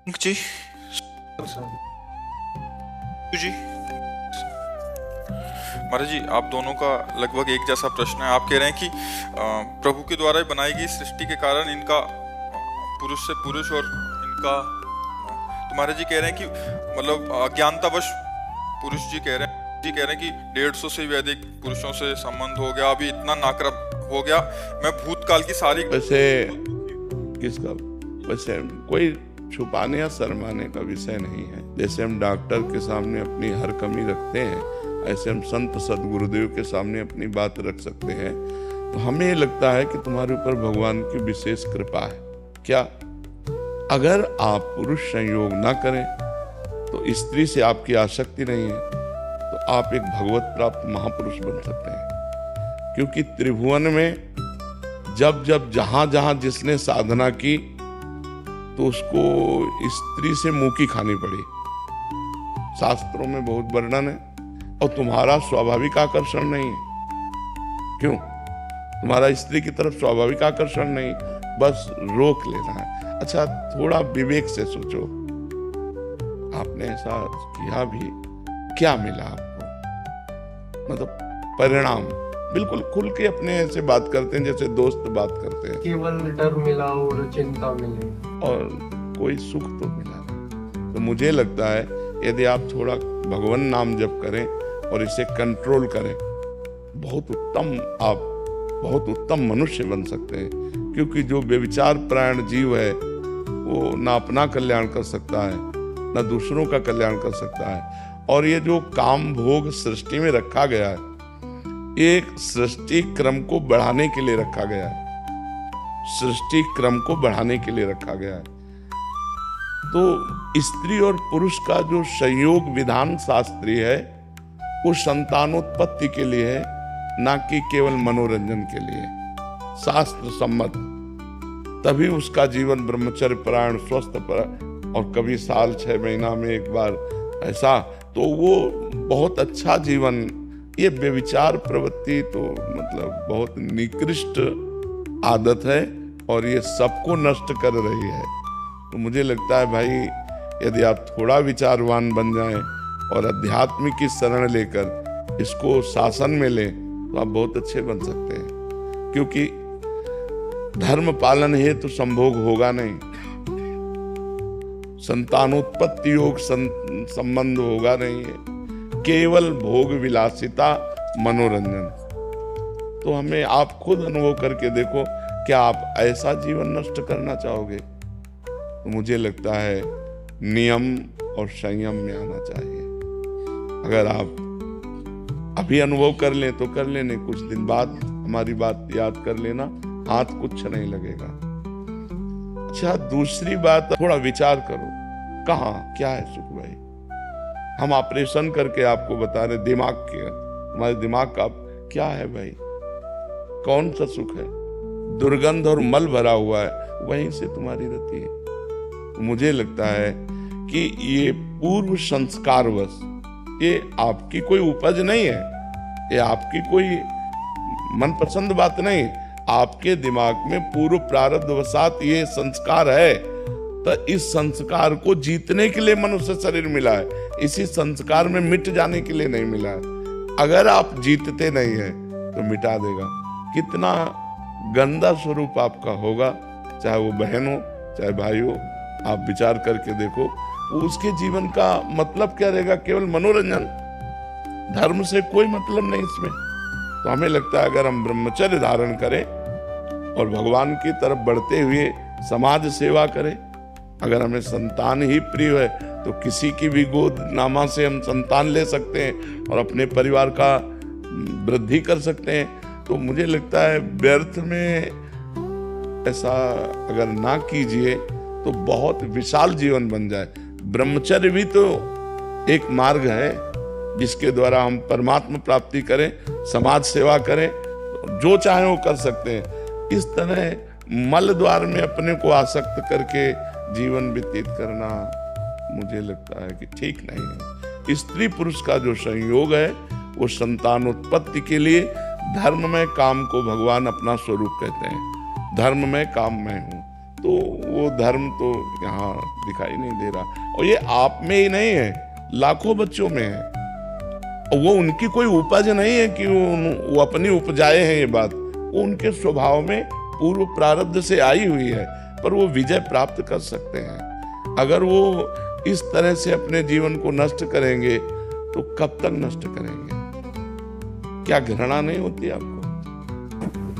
जी अच्छा। जी महाराज जी, आप दोनों का लगभग एक जैसा प्रश्न है। आप कह रहे हैं कि प्रभु के द्वारा बनाई गई सृष्टि के कारण इनका पुरुष से पुरुष और इनका तो महाराज जी कह रहे हैं कि मतलब अज्ञानतावश पुरुष जी कह रहे हैं कि 150 से भी अधिक पुरुषों से संबंध हो गया, अभी इतना नाक्रम हो गया। मैं भूतकाल की सारी वैसे किसका वैसे कोई छुपाने या शर्माने का विषय नहीं है। जैसे हम डॉक्टर के सामने अपनी हर कमी रखते हैं, ऐसे हम संत सदगुरुदेव के सामने अपनी बात रख सकते हैं। तो हमें ये लगता है कि तुम्हारे ऊपर भगवान की विशेष कृपा है। क्या अगर आप पुरुष संयोग ना करें तो स्त्री से आपकी आसक्ति नहीं है तो आप एक भगवत प्राप्त महापुरुष बन सकते हैं। क्योंकि त्रिभुवन में जब जब जहां जहां जिसने साधना की तो उसको स्त्री से मुंह की खानी पड़ी। शास्त्रों में बहुत वर्णन है। और तुम्हारा स्वाभाविक आकर्षण नहीं है। क्यों? तुम्हारा स्त्री की तरफ स्वाभाविक आकर्षण नहीं, बस रोक लेना है। अच्छा, थोड़ा विवेक से सोचो, आपने ऐसा किया भी, क्या मिला आपको? मतलब परिणाम बिल्कुल खुल के अपने ऐसे बात करते हैं जैसे दोस्त बात करते हैं। केवल डर मिला और चिंता मिली और कोई सुख तो मिला नहीं। तो मुझे लगता है यदि आप थोड़ा भगवान नाम जप करें और इसे कंट्रोल करें, आप बहुत उत्तम मनुष्य बन सकते हैं। क्योंकि जो व्यभिचार प्राण जीव है वो ना अपना कल्याण कर सकता है ना दूसरों का कल्याण कर सकता है। और ये जो काम भोग सृष्टि में रखा गया है, एक सृष्टि क्रम को बढ़ाने के लिए रखा गया है। सृष्टि क्रम को बढ़ाने के लिए रखा गया है। तो स्त्री और पुरुष का जो संयोग विधान शास्त्रीय है वो संतानोत्पत्ति के लिए है, ना कि केवल मनोरंजन के लिए। शास्त्र सम्मत, तभी उसका जीवन ब्रह्मचर्य परायण स्वस्थ और कभी साल 6 महीना में एक बार ऐसा, तो वो बहुत अच्छा जीवन। ये व्यभिचार प्रवृत्ति तो मतलब बहुत निकृष्ट आदत है और ये सबको नष्ट कर रही है। तो मुझे लगता है भाई, यदि आप थोड़ा विचारवान बन जाएं और अध्यात्म की शरण लेकर इसको शासन में लें तो आप बहुत अच्छे बन सकते हैं। क्योंकि धर्म पालन हेतु तो संभोग होगा नहीं, संतानोत्पत्ति योग संबंध होगा नहीं है, केवल भोग विलासिता मनोरंजन। तो हमें आप खुद अनुभव करके देखो, क्या आप ऐसा जीवन नष्ट करना चाहोगे? तो मुझे लगता है नियम और संयम में आना चाहिए। अगर आप अभी अनुभव कर लें तो कर लेने, कुछ दिन बाद हमारी बात याद कर लेना, हाथ कुछ नहीं लगेगा। अच्छा, दूसरी बात, थोड़ा विचार करो, कहाँ क्या है सुख भाई? हम ऑपरेशन करके आपको बता रहे दिमाग के, हमारे दिमाग का क्या है भाई? कौन सा सुख है? दुर्गंध और मल भरा हुआ है, वहीं से तुम्हारी रति है। तो मुझे लगता है कि ये पूर्व संस्कारवश, ये आपकी कोई उपज नहीं है, ये आपकी कोई मनपसंद बात नहीं, आपके दिमाग में पूर्व प्रारब्ध वसात ये संस्कार है। तो इस संस्कार को जीतने के लिए मनुष्य शरीर मिला है, इसी संस्कार में मिट जाने के लिए नहीं मिला है। अगर आप जीतते नहीं है तो मिटा देगा। कितना गंदा स्वरूप आपका होगा, चाहे वो बहन हो चाहे भाई हो, आप विचार करके देखो। उसके जीवन का मतलब क्या रहेगा? केवल मनोरंजन, धर्म से कोई मतलब नहीं इसमें। तो हमें लगता है अगर हम ब्रह्मचर्य धारण करें और भगवान की तरफ बढ़ते हुए समाज सेवा करें, अगर हमें संतान ही प्रिय है तो किसी की भी गोद नामा से हम संतान ले सकते हैं और अपने परिवार का वृद्धि कर सकते हैं। तो मुझे लगता है व्यर्थ में ऐसा अगर ना कीजिए तो बहुत विशाल जीवन बन जाए। ब्रह्मचर्य भी तो एक मार्ग है जिसके द्वारा हम परमात्मा प्राप्ति करें, समाज सेवा करें, जो चाहे वो कर सकते हैं। इस तरह मल द्वार में अपने को आसक्त करके जीवन व्यतीत करना मुझे लगता है कि ठीक नहीं है। स्त्री पुरुष का जो संयोग है वो संतानोत्पत्ति के लिए, धर्म में काम को भगवान अपना स्वरूप कहते हैं। धर्म में काम मैं हूँ, तो वो धर्म तो यहाँ दिखाई नहीं दे रहा। और ये आप में ही नहीं है, लाखों बच्चों में है। और वो उनकी कोई उपज नहीं है कि वो अपनी उपजाए हैं ये बात, वो उनके स्वभाव में पूर्व प्रारब्ध से आई हुई है। पर वो विजय प्राप्त कर सकते हैं। अगर वो इस तरह से अपने जीवन को नष्ट करेंगे तो कब तक नष्ट करेंगे? क्या घृणा नहीं होती आपको?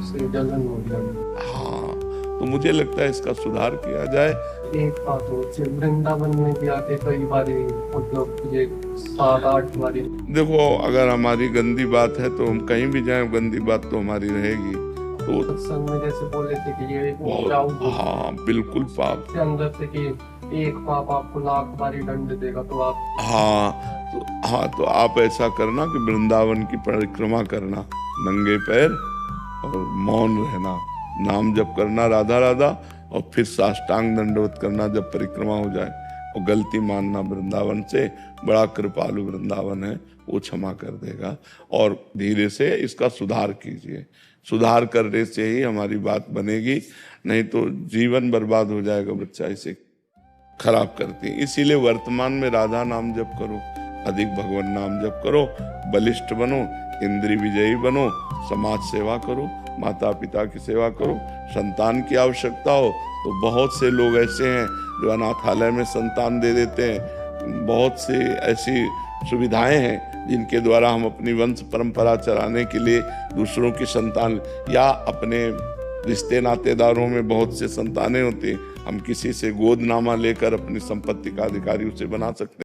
से जलन हो गया। हाँ, तो मुझे लगता है इसका सुधार किया जाए। एक बात हो, वृंदावन में भी आते कई बारी, मतलब ये 7-8 बारी। देखो, अगर हमारी गंदी बात है तो हम कहीं भी जाएं, गंदी बात तो हमारी रहेगी। तो सत्संग में जैसे बोले थे कि ये उपजाऊ हाँ, बिल्कुल पाप से अंदर से कि एक पाप आपको लाख बारी दंड देगा, तो आप तो आप ऐसा करना कि वृंदावन की परिक्रमा करना, नंगे पैर और मौन रहना, नाम जप करना राधा राधा, और फिर साष्टांग दंडवत करना जब परिक्रमा हो जाए, और गलती मानना वृंदावन से। बड़ा कृपालु वृंदावन है, वो क्षमा कर देगा। और धीरे से इसका सुधार कीजिए। सुधार करने से ही हमारी बात बनेगी, नहीं तो जीवन बर्बाद हो जाएगा। बच्चा इसे खराब करती है। इसीलिए वर्तमान में राधा नाम जप करो, अधिक भगवान नाम जप करो, बलिष्ठ बनो, इंद्रिय विजयी बनो, समाज सेवा करो, माता पिता की सेवा करो। संतान की आवश्यकता हो तो बहुत से लोग ऐसे हैं जो अनाथालय में संतान दे देते हैं। बहुत सी ऐसी सुविधाएं हैं जिनके द्वारा हम अपनी वंश परंपरा चलाने के लिए दूसरों की संतान, या अपने रिश्ते नातेदारों में बहुत से संतानें होती हैं, हम किसी से गोदनामा लेकर अपनी संपत्ति का अधिकारी उसे बना सकते हैं।